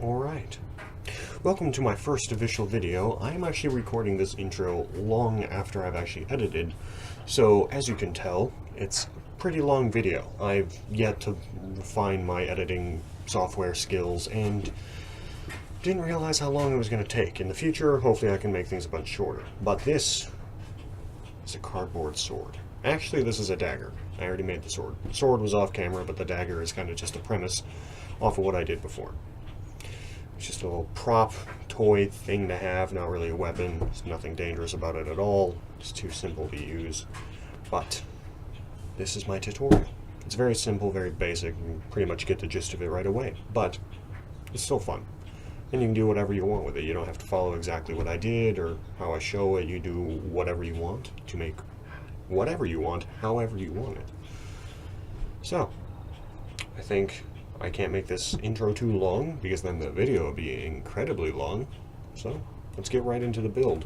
Alright. Welcome to my first official video. I am actually recording this intro long after I've actually edited, so as you can tell, it's a pretty long video. I've yet to refine my editing software skills and didn't realize how long it was going to take. In the future, hopefully I can make things a bunch shorter. But this is a cardboard sword. Actually, this is a dagger. I already made the sword. The sword was off camera, but the dagger is kind of just a premise off of what I did before. It's just a little prop, toy thing to have, not really a weapon. There's nothing dangerous about it at all. It's too simple to use. But this is my tutorial. It's very simple, very basic, and pretty much get the gist of it right away. But it's still fun. And you can do whatever you want with it. You don't have to follow exactly what I did or how I show it. You do whatever you want to make whatever you want, however you want it. So, I think I can't make this intro too long, because then the video will be incredibly long. So, let's get right into the build.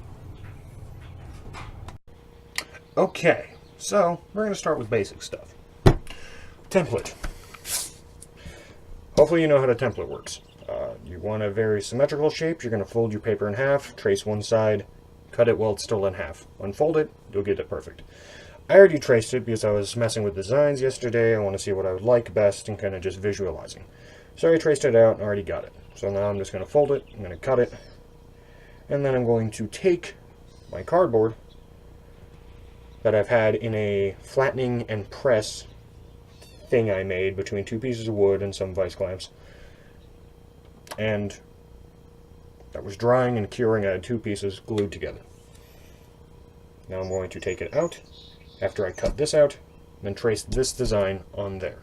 Okay, so we're going to start with basic stuff. Template. Hopefully you know how the template works. You want a very symmetrical shape. You're going to fold your paper in half, trace one side, cut it while it's still in half. Unfold it, you'll get it perfect. I already traced it because I was messing with designs yesterday. I want to see what I would like best and kind of just visualizing. So I traced it out and already got it. So now I'm just going to fold it, I'm going to cut it, and then I'm going to take my cardboard that I've had in a flattening and press thing I made between two pieces of wood and some vice clamps. And that was drying and curing. I had two pieces glued together. Now I'm going to take it out after I cut this out, and then trace this design on there.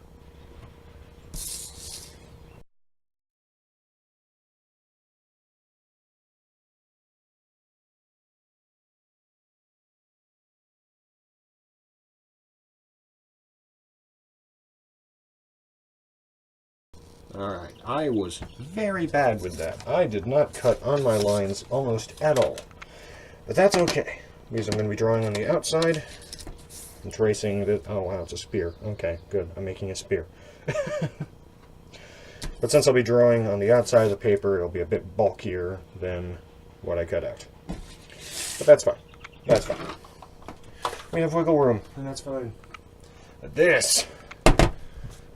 Alright, I was very bad with that. I did not cut on my lines almost at all. But that's okay, because I'm going to be drawing on the outside and tracing the... Oh wow, it's a spear. Okay, good. I'm making a spear. But since I'll be drawing on the outside of the paper, it'll be a bit bulkier than what I cut out. But that's fine. That's fine. We have wiggle room, and that's fine. But this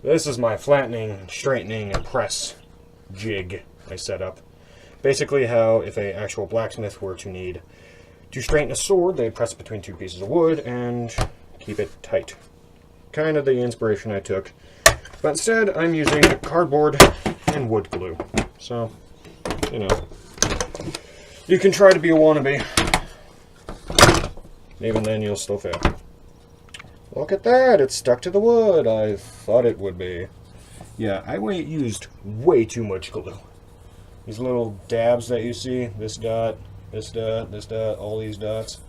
is my flattening, straightening, and press jig I set up. Basically how if an actual blacksmith were to need to straighten a sword, they'd press between two pieces of wood and keep it tight. Kind of the inspiration I took. But instead, I'm using cardboard and wood glue. So, you know, you can try to be a wannabe. Even then, you'll still fail. Look at that! It's stuck to the wood. I thought it would be. Yeah, I used way too much glue. These little dabs that you see, this dot, this dot, this dot, all these dots.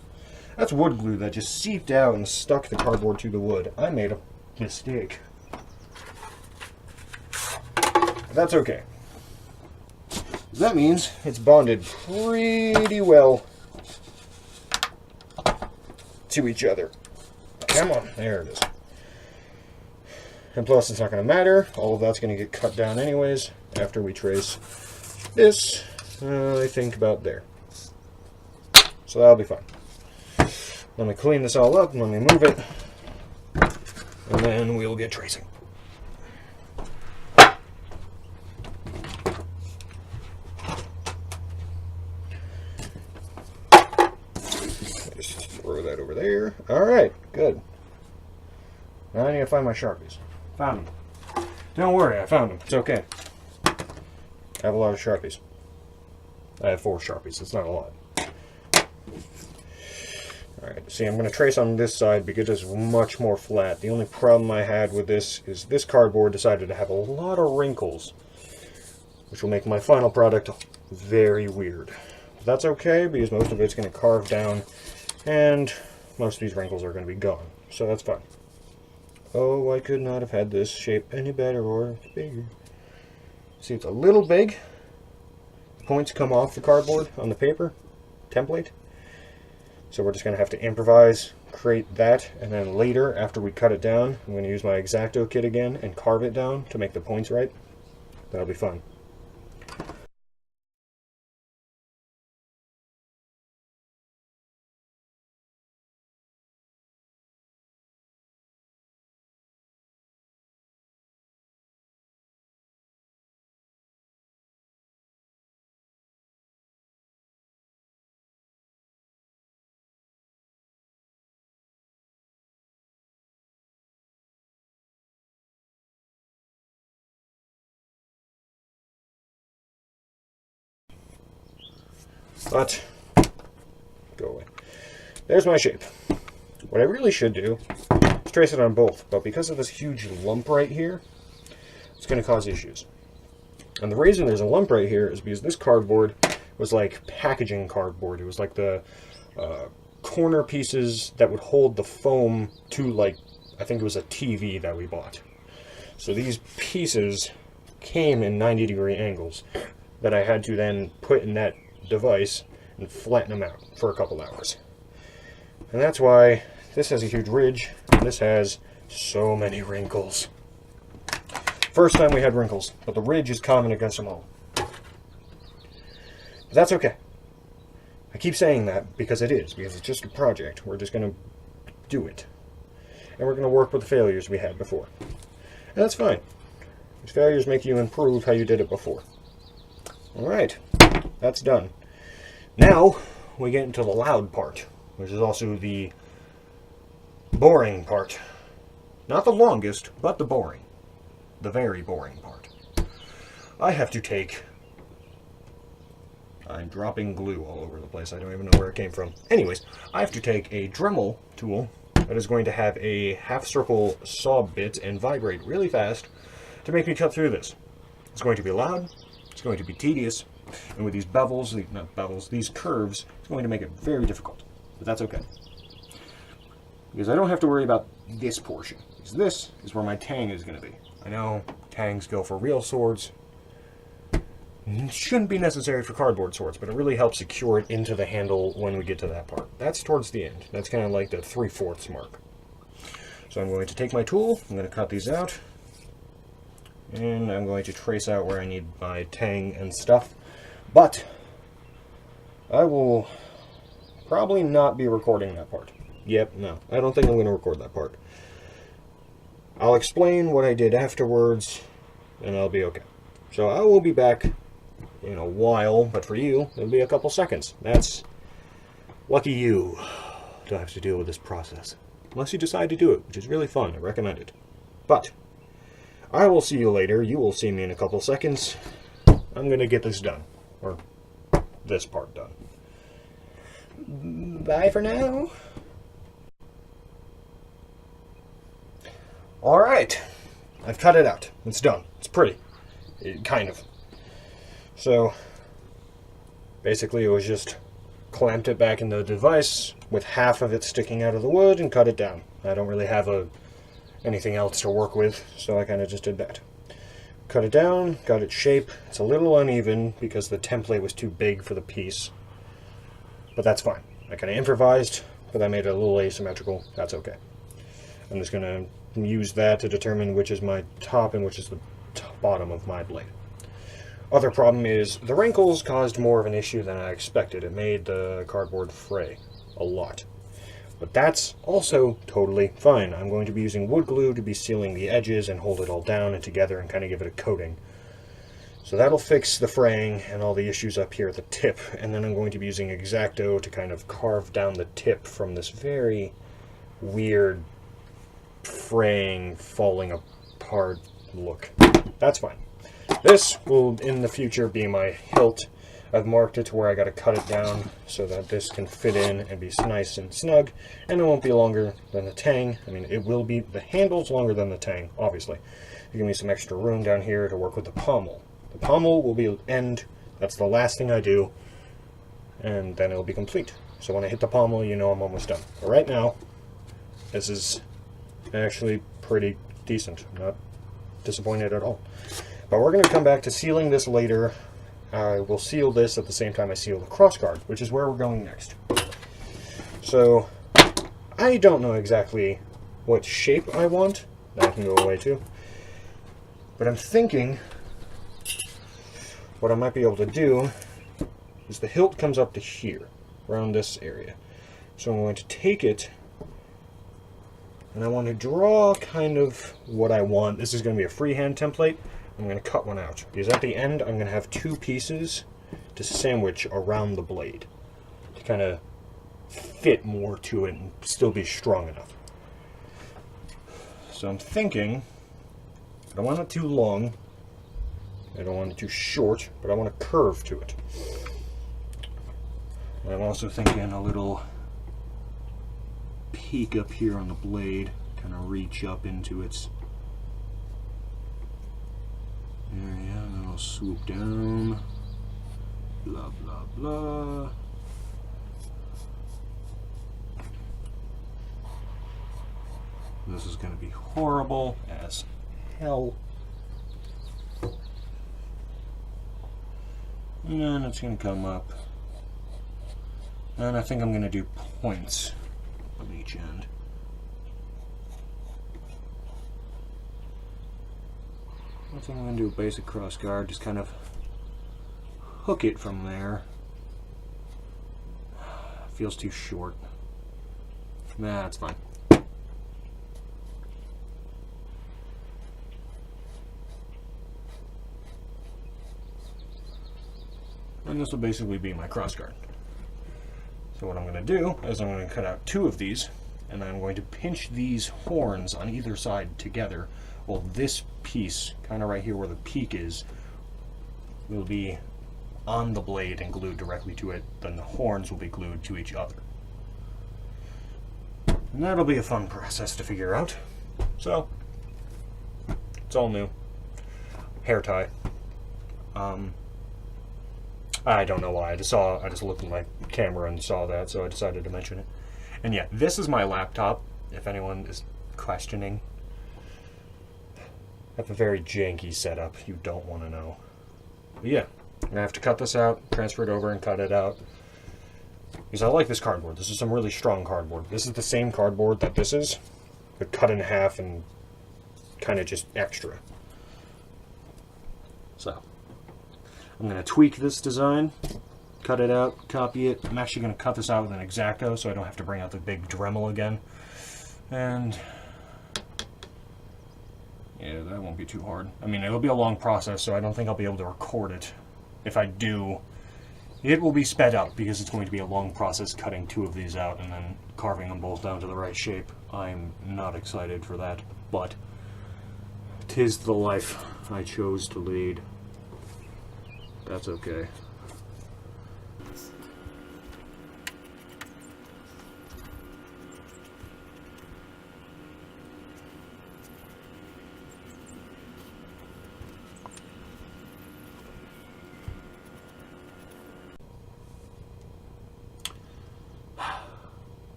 That's wood glue that just seeped out and stuck the cardboard to the wood. I made a mistake. That's okay. That means it's bonded pretty well to each other. Come on, there it is. And plus, it's not going to matter. All of that's going to get cut down anyways after we trace this, I think about there. So that'll be fine. Let me clean this all up, and let me move it, and then we'll get tracing. Just throw that over there. Alright, good. Now I need to find my Sharpies. Found them. Don't worry, I found them. It's okay. I have a lot of Sharpies. I have 4 Sharpies. It's not a lot. Alright, see, I'm going to trace on this side because it's much more flat. The only problem I had with this is this cardboard decided to have a lot of wrinkles, which will make my final product very weird. That's okay, because most of it's going to carve down, and most of these wrinkles are going to be gone. So that's fine. Oh, I could not have had this shape any better or bigger. See, it's a little big. Points come off the cardboard on the paper template. So we're just going to have to improvise, create that, and then later, after we cut it down, I'm going to use my X-Acto kit again and carve it down to make the points right. That'll be fun. But, go away. There's my shape. What I really should do is trace it on both, but because of this huge lump right here, it's going to cause issues. And the reason there's a lump right here is because this cardboard was like packaging cardboard. It was like the corner pieces that would hold the foam to, like, I think it was a TV that we bought. So these pieces came in 90-degree angles that I had to then put in that device and flatten them out for a couple hours. And that's why this has a huge ridge, and this has so many wrinkles. First time we had wrinkles, but the ridge is common against them all. But that's okay. I keep saying that because it is, because it's just a project. We're just going to do it. And we're going to work with the failures we had before. And that's fine. These failures make you improve how you did it before. Alright, that's done. Now, we get into the loud part, which is also the boring part. Not the longest, but the boring. The very boring part. I have to take... I'm dropping glue all over the place. I don't even know where it came from. Anyways, I have to take a Dremel tool that is going to have a half-circle saw bit and vibrate really fast to make me cut through this. It's going to be loud. It's going to be tedious. And with these bevels, not bevels, these curves, it's going to make it very difficult. But that's okay. Because I don't have to worry about this portion. Because this is where my tang is going to be. I know tangs go for real swords. It shouldn't be necessary for cardboard swords, but it really helps secure it into the handle when we get to that part. That's towards the end. That's kind of like the 3/4 mark. So I'm going to take my tool, I'm going to cut these out, and I'm going to trace out where I need my tang and stuff. But I will probably not be recording that part. Yep, no. I don't think I'm going to record that part. I'll explain what I did afterwards, and I'll be okay. So I will be back in a while, but for you, it'll be a couple seconds. That's lucky you to have to deal with this process. Unless you decide to do it, which is really fun. I recommend it. But I will see you later. You will see me in a couple seconds. I'm going to get this done. Or this part done. Bye for now. Alright. I've cut it out. It's done. It's pretty. Kind of. So, basically it was just clamped it back in the device with half of it sticking out of the wood and cut it down. I don't really have anything else to work with, so I kind of just did that. Cut it down, got its shape. It's a little uneven because the template was too big for the piece. But that's fine. I kind of improvised, but I made it a little asymmetrical. That's okay. I'm just going to use that to determine which is my top and which is the bottom of my blade. Other problem is the wrinkles caused more of an issue than I expected. It made the cardboard fray a lot. But that's also totally fine. I'm going to be using wood glue to be sealing the edges and hold it all down and together and kind of give it a coating. So that'll fix the fraying and all the issues up here at the tip. And then I'm going to be using X-Acto to kind of carve down the tip from this very weird fraying, falling apart look. That's fine. This will, in the future, be my hilt. I've marked it to where I got to cut it down so that this can fit in and be nice and snug, and it won't be longer than the tang. I mean, it will be, the handle's longer than the tang, obviously. You give me some extra room down here to work with the pommel. The pommel will be end, that's the last thing I do, and then it'll be complete. So when I hit the pommel, you know I'm almost done. But right now, this is actually pretty decent. I'm not disappointed at all. But we're going to come back to sealing this later. I will seal this at the same time I seal the crossguard, which is where we're going next. So, I don't know exactly what shape I want. That can go away too. But I'm thinking what I might be able to do is the hilt comes up to here, around this area. So I'm going to take it, and I want to draw kind of what I want. This is going to be a freehand template. I'm going to cut one out, because at the end I'm going to have two pieces to sandwich around the blade to kind of fit more to it and still be strong enough. So I'm thinking, I don't want it too long, I don't want it too short, but I want a curve to it. I'm also thinking a little peak up here on the blade, kind of reach up into its area, and then I'll swoop down, blah blah blah. This is going to be horrible as hell. And then it's going to come up. And I think I'm going to do points on each end. I think I'm going to do a basic cross guard, just kind of hook it from there. Feels too short. Nah, it's fine. And this will basically be my cross guard. So what I'm going to do is I'm going to cut out 2 of these, and I'm going to pinch these horns on either side together. Well, this piece, kind of right here where the peak is, will be on the blade and glued directly to it. Then the horns will be glued to each other. And that'll be a fun process to figure out. So, it's all new. Hair tie. I don't know why. I just looked at my camera and saw that, so I decided to mention it. And yeah, this is my laptop, if anyone is questioning. I have a very janky setup you don't want to know. But yeah, I'm gonna have to cut this out, transfer it over, and cut it out. Because I like this cardboard. This is some really strong cardboard. This is the same cardboard that this is, but cut in half and kind of just extra. So I'm going to tweak this design, cut it out, copy it. I'm actually going to cut this out with an X-Acto so I don't have to bring out the big Dremel again. And yeah, that won't be too hard. I mean, it'll be a long process, so I don't think I'll be able to record it. If I do, it will be sped up because it's going to be a long process cutting 2 of these out and then carving them both down to the right shape. I'm not excited for that, but 'tis the life I chose to lead. That's okay.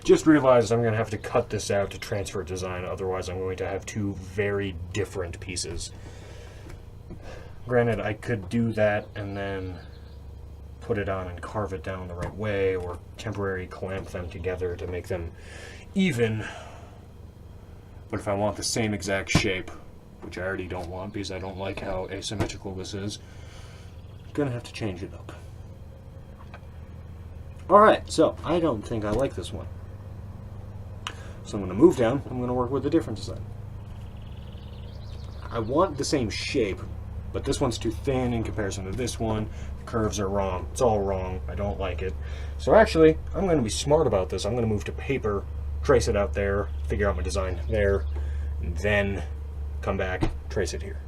Just realized I'm going to have to cut this out to transfer design, otherwise I'm going to have 2 very different pieces. Granted, I could do that and then put it on and carve it down the right way, or temporarily clamp them together to make them even. But if I want the same exact shape, which I already don't want because I don't like how asymmetrical this is, I'm going to have to change it up. Alright, so I don't think I like this one. So I'm going to move down, I'm going to work with a different design. I want the same shape, but this one's too thin in comparison to this one. The curves are wrong. It's all wrong. I don't like it. So actually, I'm going to be smart about this. I'm going to move to paper, trace it out there, figure out my design there, and then come back, trace it here.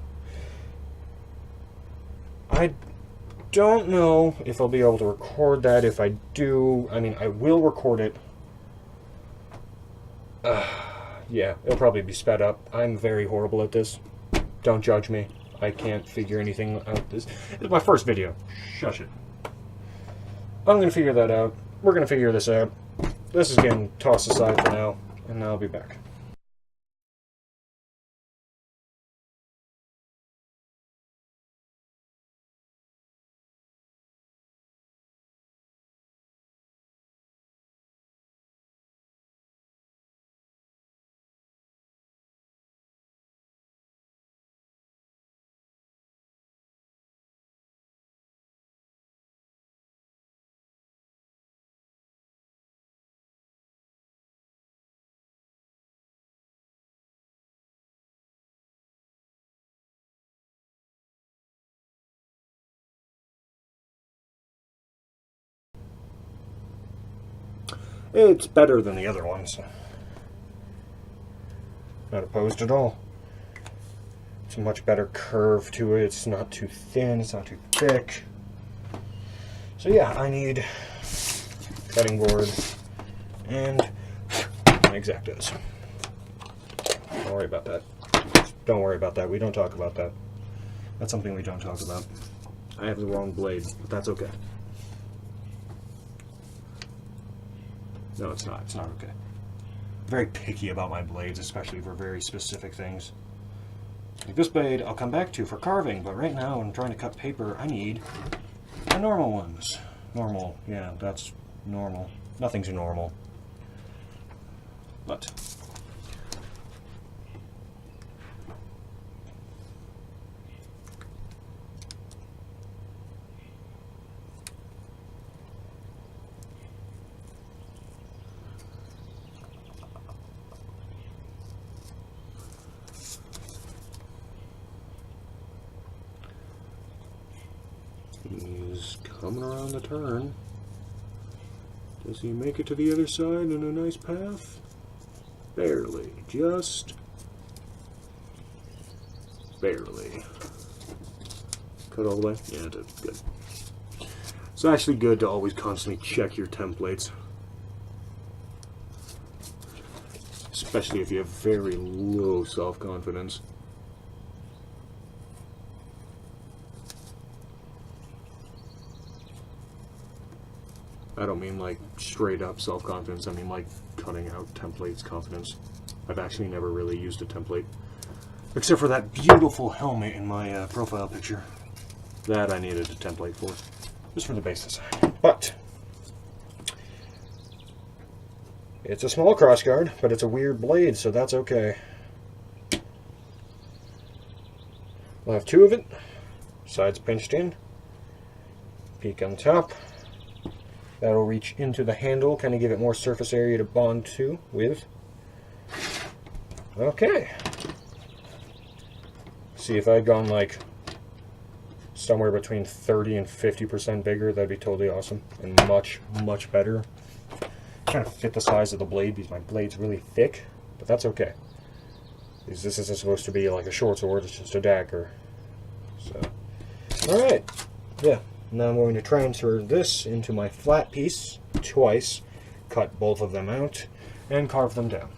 I don't know if I'll be able to record that. If I do, I mean, I will record it. Yeah, it'll probably be sped up. I'm very horrible at this. Don't judge me. I can't figure anything out. This is my first video. Shush it. I'm going to figure that out. We're going to figure this out. This is getting tossed aside for now, and I'll be back. It's better than the other ones. Not opposed at all. It's a much better curve to it. It's not too thin, it's not too thick. So yeah, I need cutting board and X-Actos. Don't worry about that. Don't worry about that. We don't talk about that. That's something we don't talk about. I have the wrong blade, but that's okay. No, it's not. It's not okay. I'm very picky about my blades, especially for very specific things. Like this blade, I'll come back to for carving, but right now when I'm trying to cut paper, I need the normal ones. Normal, yeah, that's normal. Nothing's normal. But he's coming around the turn. Does he make it to the other side in a nice path? Barely. Just barely. Cut all the way? Yeah, it did. Good. It's actually good to always constantly check your templates. Especially if you have very low self-confidence. I don't mean like straight up self-confidence, I mean like cutting out templates confidence. I've actually never really used a template. Except for that beautiful helmet in my profile picture. That I needed a template for. Just for the base design. But it's a small crossguard, but it's a weird blade, so that's okay. I'll have two of it. Sides pinched in. Peak on top. That'll reach into the handle, kind of give it more surface area to bond to with. Okay. See, if I had gone like somewhere between 30 and 50% bigger, that'd be totally awesome. And much, much better. Kind of fit the size of the blade because my blade's really thick, but that's okay. Because this isn't supposed to be like a short sword, it's just a dagger. So, alright. Yeah. Now I'm going to transfer this into my flat piece twice, cut both of them out, and carve them down.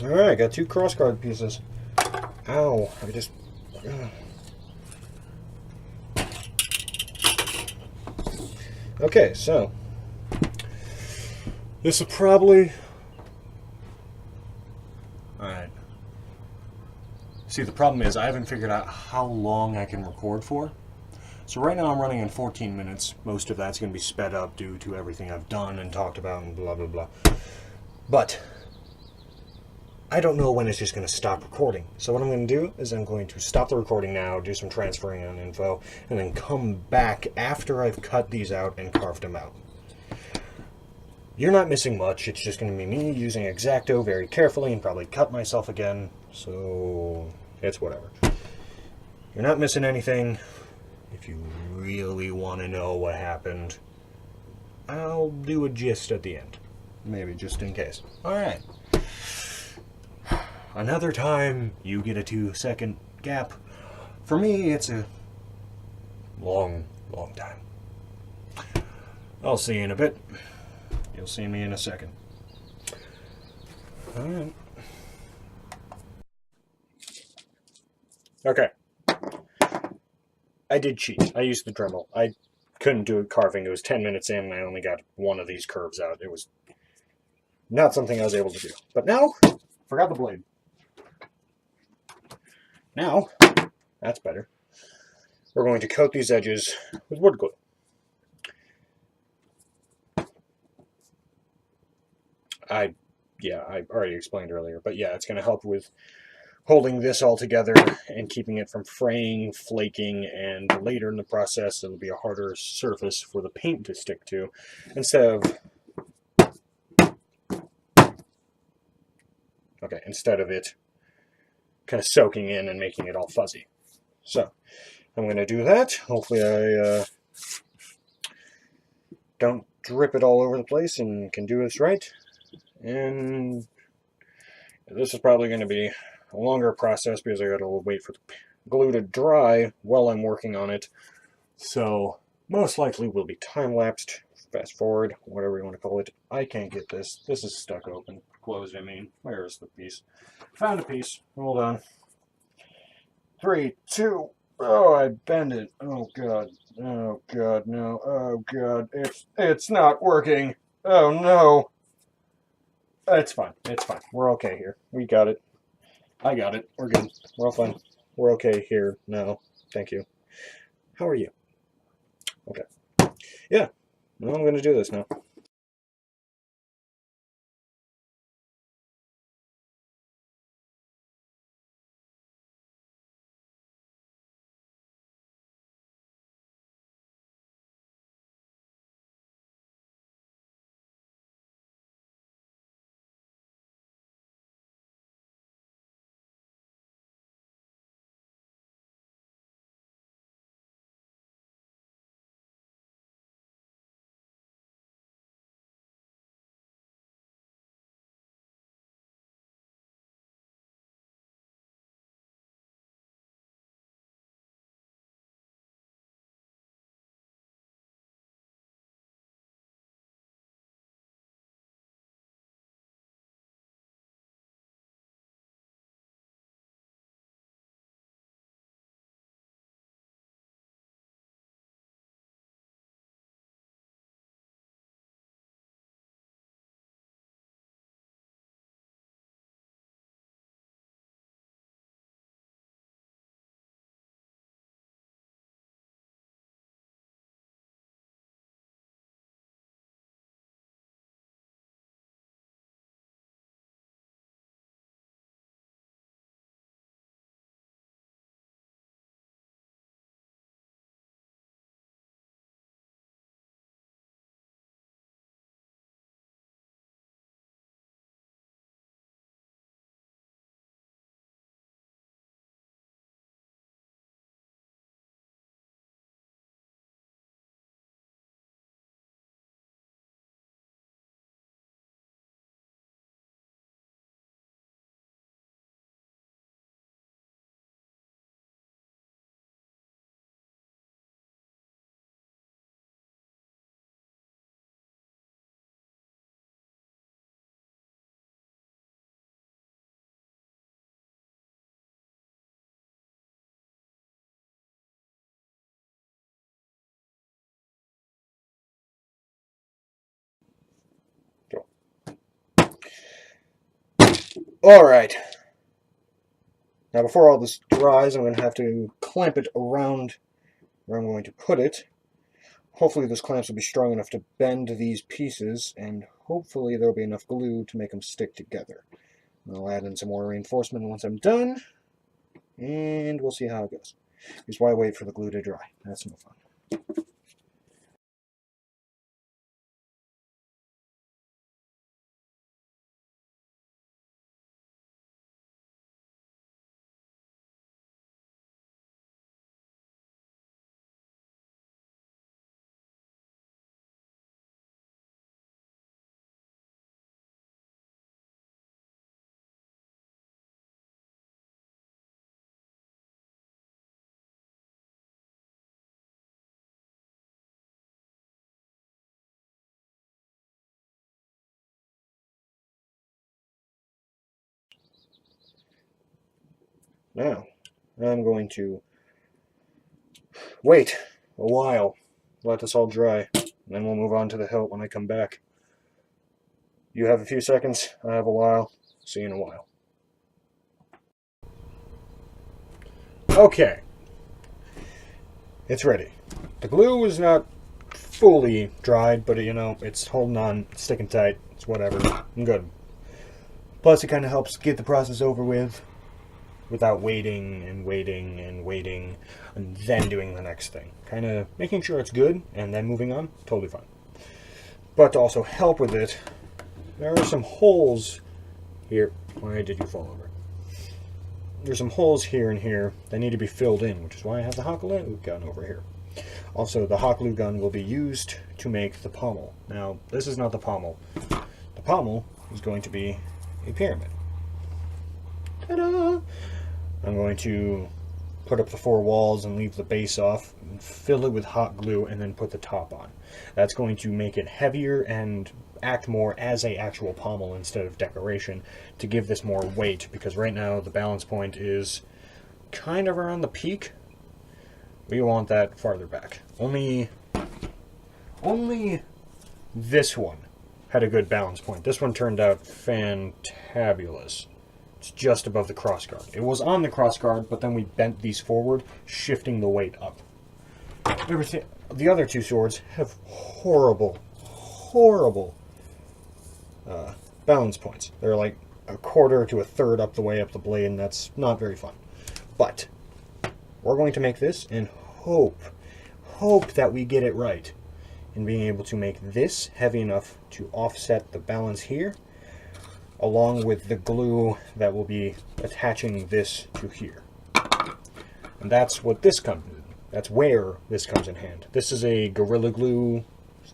Alright, I got two crossguard pieces. Ow, I just... Okay, so... this will probably... Alright. See, the problem is I haven't figured out how long I can record for. So right now I'm running in 14 minutes. Most of that's going to be sped up due to everything I've done and talked about and blah blah blah. But I don't know when it's just going to stop recording. So what I'm going to do is I'm going to stop the recording now, do some transferring on info, and then come back after I've cut these out and carved them out. You're not missing much. It's just going to be me using X-Acto very carefully and probably cut myself again. So it's whatever. You're not missing anything. If you really want to know what happened, I'll do a gist at the end. Maybe just in case. Alright. Another time, you get a 2-second gap. For me, it's a long, long time. I'll see you in a bit. You'll see me in a second. Alright. Okay. I did cheat. I used the Dremel. I couldn't do it carving. It was 10 minutes in and I only got one of these curves out. It was Not something I was able to do. But now, forgot the blade. Now, that's better. We're going to coat these edges with wood glue. I already explained earlier, but yeah, it's going to help with holding this all together and keeping it from fraying, flaking, and later in the process it'll be a harder surface for the paint to stick to instead of it kind of soaking in and making it all fuzzy. So I'm going to do that. Hopefully I don't drip it all over the place and can do this right. And this is probably going to be a longer process because I got to wait for the glue to dry while I'm working on it. So most likely will be time-lapsed, fast forward, whatever you want to call it. I can't get this. This is stuck open. Closed, I mean. Where is the piece? Found a piece. Hold on. 3, 2. Oh, I bend it. Oh, God. Oh, God, no. Oh, God. It's not working. Oh, no. It's fine. It's fine. We're okay here. We got it. I got it. We're good. We're all fine. We're okay here now. Thank you. How are you? Okay. Yeah. Well, I'm going to do this now. Alright. Now before all this dries, I'm going to have to clamp it around where I'm going to put it. Hopefully those clamps will be strong enough to bend these pieces, and hopefully there'll be enough glue to make them stick together. I'll add in some more reinforcement once I'm done, and we'll see how it goes. Because why wait for the glue to dry? That's no fun. Now, I'm going to wait a while, let this all dry, and then we'll move on to the hilt when I come back. You have a few seconds, I have a while. See you in a while. Okay, it's ready. The glue is not fully dried, but you know, it's holding on, it's sticking tight, it's whatever. I'm good. Plus, it kind of helps get the process over with without waiting and waiting and waiting and then doing the next thing. Kind of making sure it's good and then moving on, totally fine. But to also help with it, there are some holes here. Why did you fall over? There's some holes here and here that need to be filled in, which is why I have the hot glue gun over here. Also, the hot glue gun will be used to make the pommel. Now, this is not the pommel. The pommel is going to be a pyramid. Ta-da! I'm going to put up the 4 walls and leave the base off, and fill it with hot glue, and then put the top on. That's going to make it heavier and act more as a actual pommel instead of decoration to give this more weight, because right now the balance point is kind of around the peak. We want that farther back. Only this one had a good balance point. This one turned out fantabulous. It's just above the crossguard. It was on the crossguard, but then we bent these forward, shifting the weight up. Everything. The other 2 swords have horrible balance points. They're like a quarter to a third up the way up the blade, and that's not very fun. But we're going to make this and hope that we get it right in being able to make this heavy enough to offset the balance here, along with the glue that will be attaching this to here. And that's what this comes in. That's where this comes in hand. This is a Gorilla Glue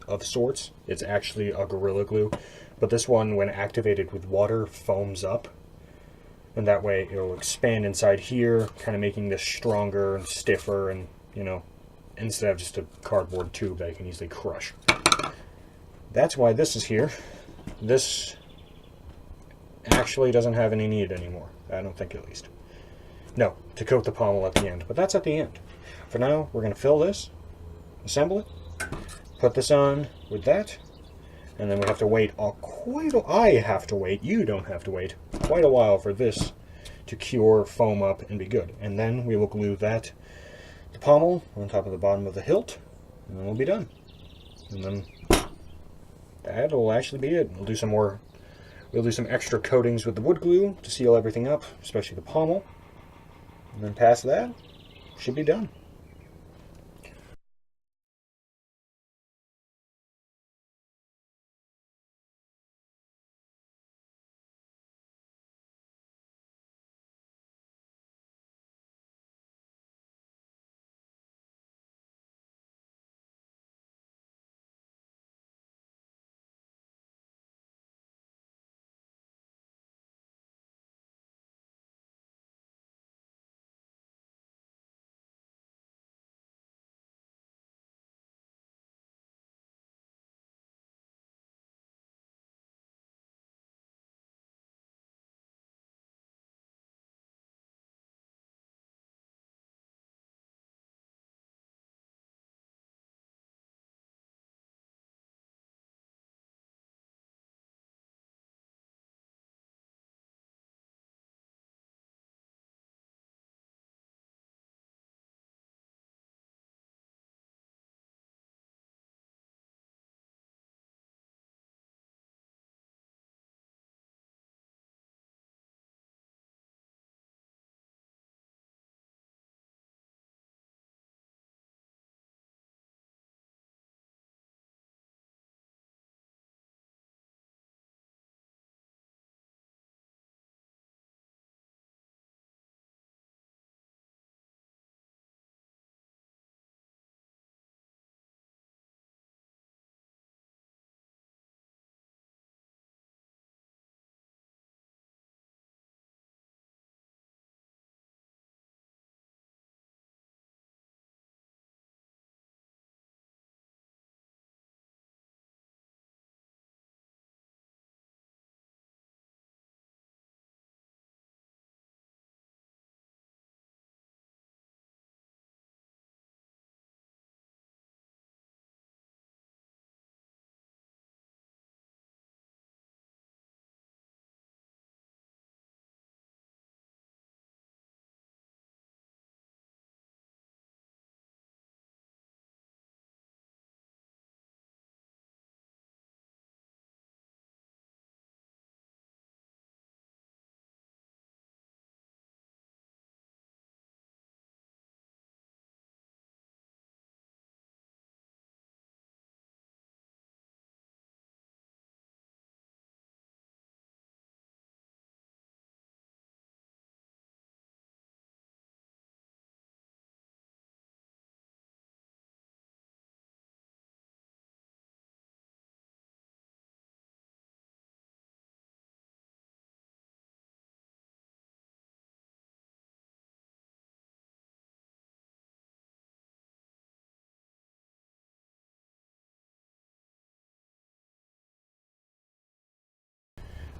of sorts. It's actually a Gorilla Glue, but this one, when activated with water, foams up. And that way it'll expand inside here, kind of making this stronger and stiffer, and, you know, instead of just a cardboard tube that you can easily crush. That's why this is here. This actually doesn't have any need anymore. I don't think, at least. No, to coat the pommel at the end, but that's at the end. For now, we're going to fill this, assemble it, put this on with that, and then we have to wait I have to wait, you don't have to wait, quite a while for this to cure, foam up, and be good. And then we will glue the pommel on top of the bottom of the hilt, and then we'll be done. And then that'll actually be it. We'll do some extra coatings with the wood glue to seal everything up, especially the pommel. And then past that, should be done.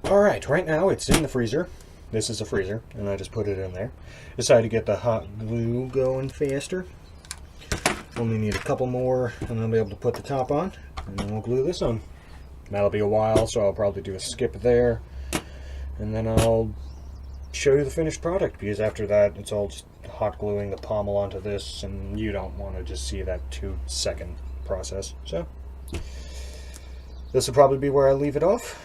Alright, right now it's in the freezer. This is a freezer, and I just put it in there. Decided to get the hot glue going faster. Only need a couple more, and I'll be able to put the top on, and then we'll glue this on. That'll be a while, so I'll probably do a skip there, and then I'll show you the finished product, because after that it's all just hot gluing the pommel onto this, and you don't want to just see that 2-second process. So this will probably be where I leave it off.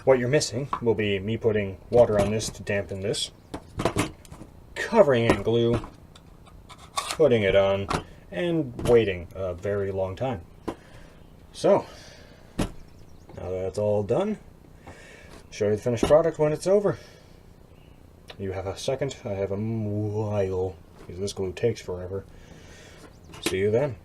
What you're missing will be me putting water on this to dampen this, covering it in glue, putting it on, and waiting a very long time. So now that that's all done, show you the finished product when it's over. You have a second, I have a while, because this glue takes forever. See you then.